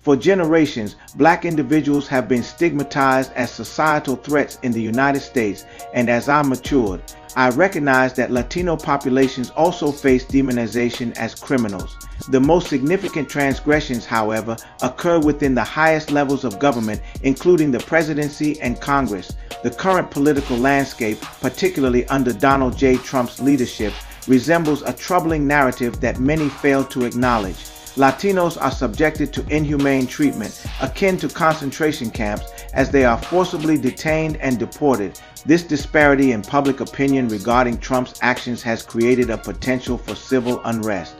For generations, black individuals have been stigmatized as societal threats in the United States, and as I matured, I recognized that Latino populations also face demonization as criminals. The most significant transgressions, however, occur within the highest levels of government, including the presidency and Congress. The current political landscape, particularly under Donald J. Trump's leadership, resembles a troubling narrative that many fail to acknowledge. Latinos are subjected to inhumane treatment, akin to concentration camps, as they are forcibly detained and deported. This disparity in public opinion regarding Trump's actions has created a potential for civil unrest.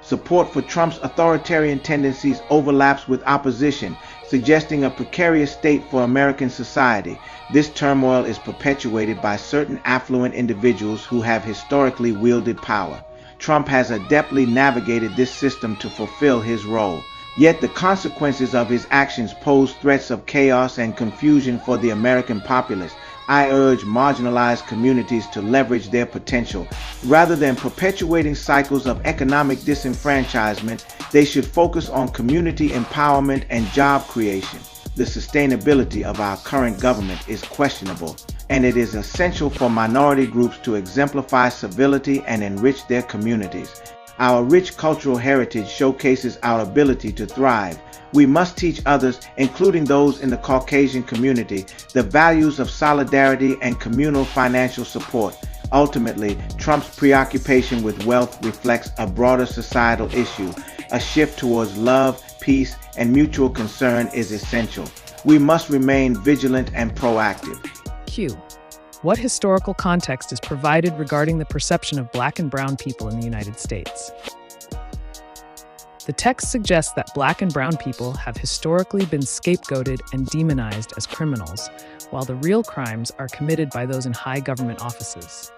Support for Trump's authoritarian tendencies overlaps with opposition, suggesting a precarious state for American society. This turmoil is perpetuated by certain affluent individuals who have historically wielded power. Trump has adeptly navigated this system to fulfill his role. Yet the consequences of his actions pose threats of chaos and confusion for the American populace. I urge marginalized communities to leverage their potential. Rather than perpetuating cycles of economic disenfranchisement, they should focus on community empowerment and job creation. The sustainability of our current government is questionable, and it is essential for minority groups to exemplify civility and enrich their communities. Our rich cultural heritage showcases our ability to thrive. We must teach others, including those in the Caucasian community, the values of solidarity and communal financial support. Ultimately, Trump's preoccupation with wealth reflects a broader societal issue. A shift towards love, peace, and mutual concern is essential. We must remain vigilant and proactive. Q. What historical context is provided regarding the perception of black and brown people in the United States? The text suggests that black and brown people have historically been scapegoated and demonized as criminals, while the real crimes are committed by those in high government offices.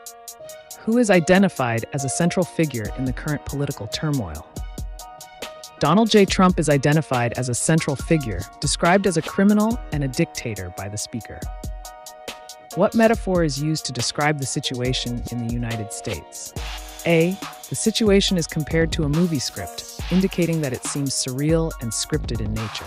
Who is identified as a central figure in the current political turmoil? Donald J. Trump is identified as a central figure, described as a criminal and a dictator by the speaker. What metaphor is used to describe the situation in the United States? A. The situation is compared to a movie script, indicating that it seems surreal and scripted in nature.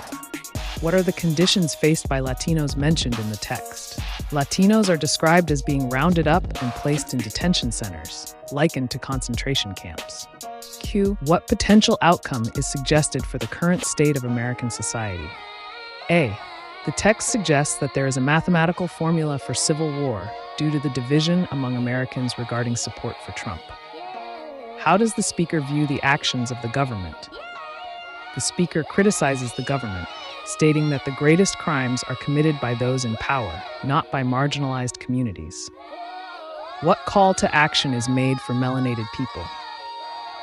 What are the conditions faced by Latinos mentioned in the text? Latinos are described as being rounded up and placed in detention centers, likened to concentration camps. Q. What potential outcome is suggested for the current state of American society? A. The text suggests that there is a mathematical formula for civil war due to the division among Americans regarding support for Trump. How does the speaker view the actions of the government? The speaker criticizes the government, stating that the greatest crimes are committed by those in power, not by marginalized communities. What call to action is made for melanated people?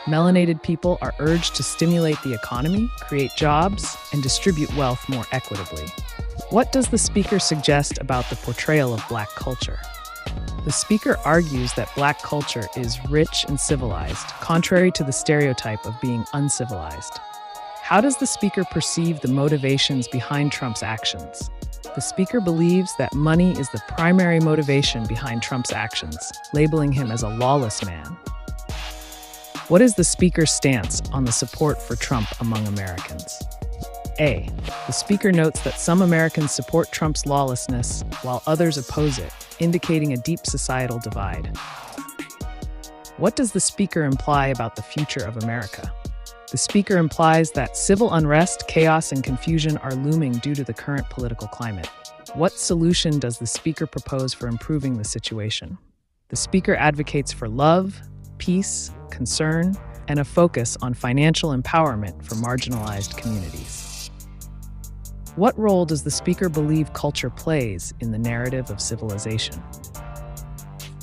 Melanated people are urged to stimulate the economy, create jobs, and distribute wealth more equitably. What does the speaker suggest about the portrayal of black culture? The speaker argues that black culture is rich and civilized, contrary to the stereotype of being uncivilized. How does the speaker perceive the motivations behind Trump's actions? The speaker believes that money is the primary motivation behind Trump's actions, labeling him as a lawless man. What is the speaker's stance on the support for Trump among Americans? A. The speaker notes that some Americans support Trump's lawlessness while others oppose it, indicating a deep societal divide. What does the speaker imply about the future of America? The speaker implies that civil unrest, chaos, and confusion are looming due to the current political climate. What solution does the speaker propose for improving the situation? The speaker advocates for love, peace, concern, and a focus on financial empowerment for marginalized communities. What role does the speaker believe culture plays in the narrative of civilization?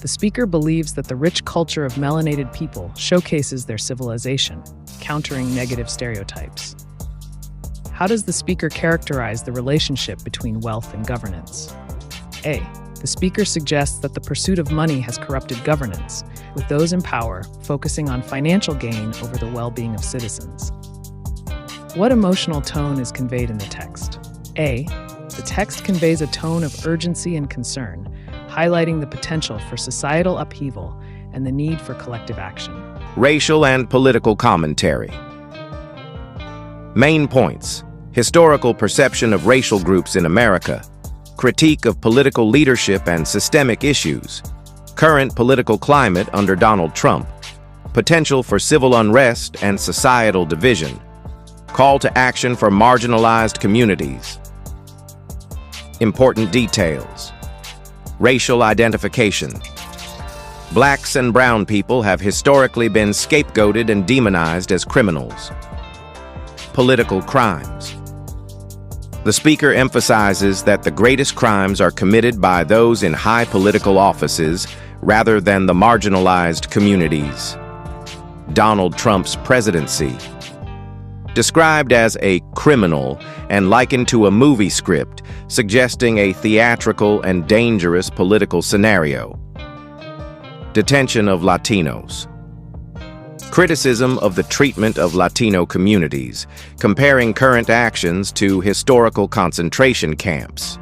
The speaker believes that the rich culture of melanated people showcases their civilization, countering negative stereotypes. How does the speaker characterize the relationship between wealth and governance? A. The speaker suggests that the pursuit of money has corrupted governance, with those in power focusing on financial gain over the well-being of citizens. What emotional tone is conveyed in the text? A. The text conveys a tone of urgency and concern, highlighting the potential for societal upheaval and the need for collective action. Racial and political commentary. Main points: Historical perception of racial groups in America. Critique of political leadership and systemic issues. Current political climate under Donald Trump. Potential for civil unrest and societal division. Call to action for marginalized communities. Important details. Racial identification. Blacks and brown people have historically been scapegoated and demonized as criminals. Political crimes. The speaker emphasizes that the greatest crimes are committed by those in high political offices rather than the marginalized communities. Donald Trump's presidency. Described as a criminal and likened to a movie script, suggesting a theatrical and dangerous political scenario. Detention of Latinos. Criticism of the treatment of Latino communities, comparing current actions to historical concentration camps.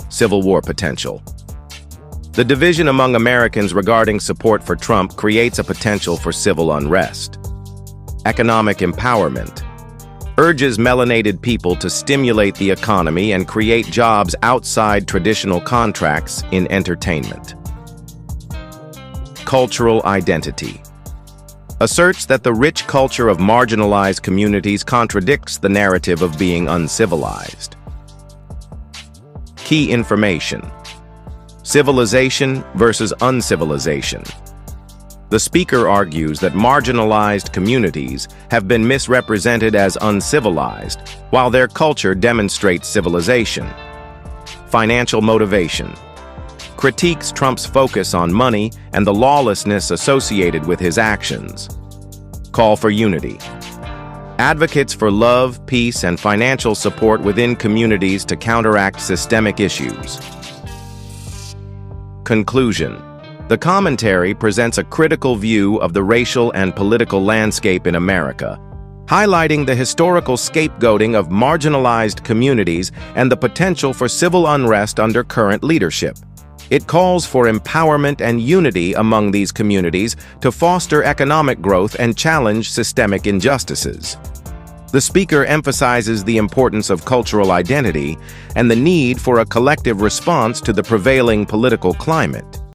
Civil war potential. The division among Americans regarding support for Trump creates a potential for civil unrest. Economic empowerment. Urges melanated people to stimulate the economy and create jobs outside traditional contracts in entertainment. Cultural identity. Asserts that the rich culture of marginalized communities contradicts the narrative of being uncivilized. Key information. Civilization versus uncivilization. The speaker argues that marginalized communities have been misrepresented as uncivilized, while their culture demonstrates civilization. Financial motivation. Critiques Trump's focus on money and the lawlessness associated with his actions. Call for unity. Advocates for love, peace, and financial support within communities to counteract systemic issues. Conclusion. The commentary presents a critical view of the racial and political landscape in America, highlighting the historical scapegoating of marginalized communities and the potential for civil unrest under current leadership. It calls for empowerment and unity among these communities to foster economic growth and challenge systemic injustices. The speaker emphasizes the importance of cultural identity and the need for a collective response to the prevailing political climate.